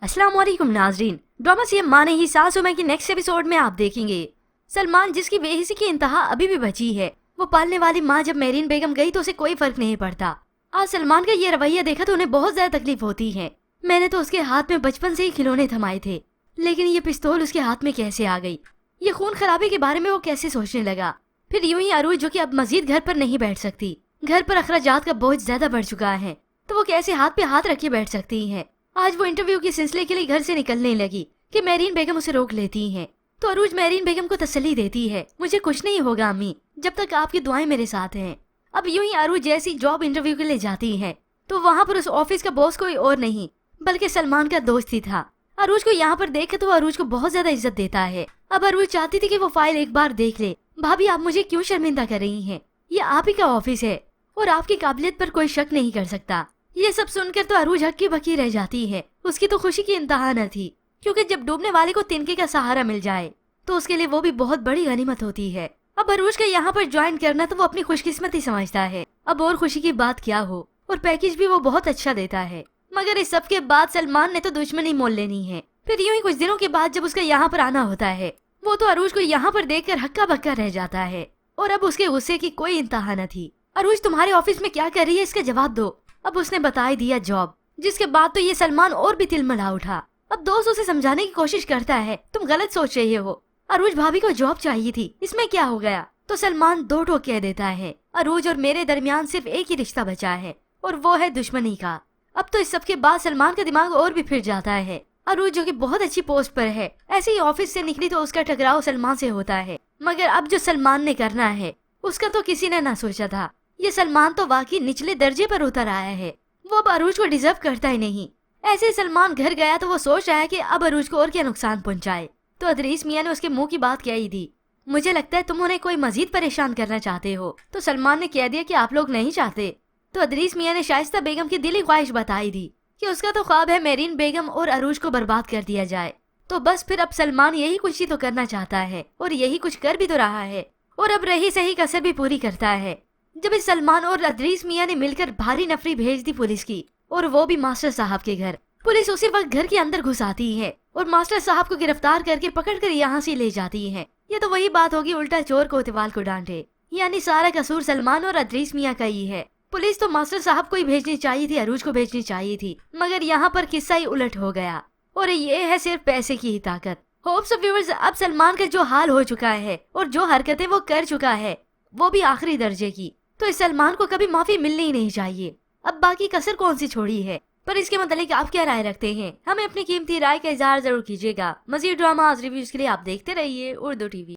अस्सलाम वालेकुम नाजरीन। ड्रामा सीएम माँ नहीं सासू माँ की नेक्स्ट एपिसोड में आप देखेंगे सलमान जिसकी बेहिसी की इंतहा अभी भी बची है। वो पालने वाली माँ जब मेरीन बेगम गई तो उसे कोई फर्क नहीं पड़ता। आज सलमान का ये रवैया देखा तो उन्हें बहुत ज्यादा तकलीफ होती है। मैंने तो उसके हाथ में बचपन से ही खिलौने थमाए थे, लेकिन ये पिस्तौल उसके हाथ में कैसे आ गई? ये खून खराबे के बारे में वो कैसे सोचने लगा? फिर यूं ही अरूज जो कि अब मजीद घर पर नहीं बैठ सकती, घर पर अखराजात का बोझ ज्यादा बढ़ चुका है, तो वो कैसे हाथ पे हाथ रखे बैठ सकती है? आज वो इंटरव्यू के सिलसिले के लिए घर से निकलने लगी कि मेरीन बेगम उसे रोक लेती हैं। तो अरूज मेरीन बेगम को तसल्ली देती है, मुझे कुछ नहीं होगा अम्मी, जब तक आपकी दुआएं मेरे साथ हैं। अब यूं ही अरूज जैसी जॉब इंटरव्यू के लिए जाती है तो वहाँ पर उस ऑफिस का बॉस कोई और नहीं बल्कि सलमान का दोस्त ही था। अरूज को यहाँ पर देख तो अरूज को बहुत ज्यादा इज्जत देता है। अब अरूज चाहती थी कि वो फाइल एक बार देख ले। भाभी आप मुझे क्यों शर्मिंदा कर रही हैं? ये आप ही का ऑफिस है और आपकी काबिलियत पर कोई शक नहीं कर सकता। ये सब सुनकर तो अरूज हक्की बक्की रह जाती है। उसकी तो खुशी की इंतहा न थी, क्योंकि जब डूबने वाले को तिनके का सहारा मिल जाए तो उसके लिए वो भी बहुत बड़ी गनीमत होती है। अब अरूज का यहाँ पर ज्वाइन करना तो वो अपनी खुशकिस्मती समझता है। अब और खुशी की बात क्या हो, और पैकेज भी वो बहुत अच्छा देता है। मगर इस सब के बाद सलमान ने तो दुश्मनी मोल लेनी है। फिर यूं ही कुछ दिनों के बाद जब उसका यहाँ पर आना होता है, वो तो अरूज को यहाँ पर देखकर हक्का बक्का रह जाता है। और अब उसके गुस्से की कोई इंतहा न थी। अरूज तुम्हारे ऑफिस में क्या कर रही है, इसका जवाब दो। अब उसने बता ही दिया जॉब, जिसके बाद तो ये सलमान और भी तिलमिला उठा। अब दोस्त उसे समझाने की कोशिश करता है, तुम गलत सोच रही हो, अरूज भाभी को जॉब चाहिए थी, इसमें क्या हो गया? तो सलमान दो टोक कह देता है, अरूज और मेरे दरमियान सिर्फ एक ही रिश्ता बचा है और वो है दुश्मनी का। अब तो इस सब के बाद सलमान का दिमाग और भी फिर जाता है। अरूज जो कि बहुत अच्छी पोस्ट पर है, ऐसे ही ऑफिस से निकली तो उसका टकराव सलमान से होता है। मगर अब जो सलमान ने करना है उसका तो किसी ने ना सोचा था। ये सलमान तो वाकई निचले दर्जे पर उतर आया है। वो अब अरूज को डिजर्व करता ही नहीं। ऐसे ही सलमान घर गया तो वो सोच रहा है कि अब अरूज को और क्या नुकसान पहुंचाए। तो अदरीस मियां ने उसके मुंह की बात कह ही दी, मुझे लगता है तुम उन्हें कोई मजीद परेशान करना चाहते हो। तो सलमान ने कह दिया कि आप लोग नहीं चाहते। तो अदरीस मियां ने शाइस्ता बेगम की दिली ख्वाहिश बताई दी कि उसका तो ख्वाब है मेरीन बेगम और अरूज को बर्बाद कर दिया जाए। तो बस फिर अब सलमान यही कुछ ही तो करना चाहता है और यही कुछ कर भी तो रहा है, और अब रही सही कसर भी पूरी करता है। जब इस सलमान और अदरीस मियां ने मिलकर भारी नफरी भेज दी पुलिस की, और वो भी मास्टर साहब के घर। पुलिस उसी वक्त घर के अंदर घुस आती है और मास्टर साहब को गिरफ्तार करके पकड़कर यहाँ से ले जाती है। ये तो वही बात होगी, उल्टा चोर कोतवाल को डांटे, यानी सारा कसूर सलमान और अदरीस मियां का ही है। पुलिस तो मास्टर साहब को ही भेजनी चाहिए थी, अरूज को भेजनी चाहिए थी, मगर यहाँ पर किस्सा ही उलट हो गया। और ये है सिर्फ पैसे की ही ताकत। होप्स ऑफ व्यूअर्स, अब सलमान का जो हाल हो चुका है और जो हरकतें वो कर चुका है वो भी आखिरी दर्जे की, तो इस सलमान को कभी माफी मिलनी ही नहीं चाहिए। अब बाकी कसर कौन सी छोड़ी है, पर इसके मतलब आप क्या राय रखते हैं? हमें अपनी कीमती राय का इजहार जरूर कीजिएगा। मजीद ड्रामा रिव्यूज के लिए आप देखते रहिए उर्दू टीवी।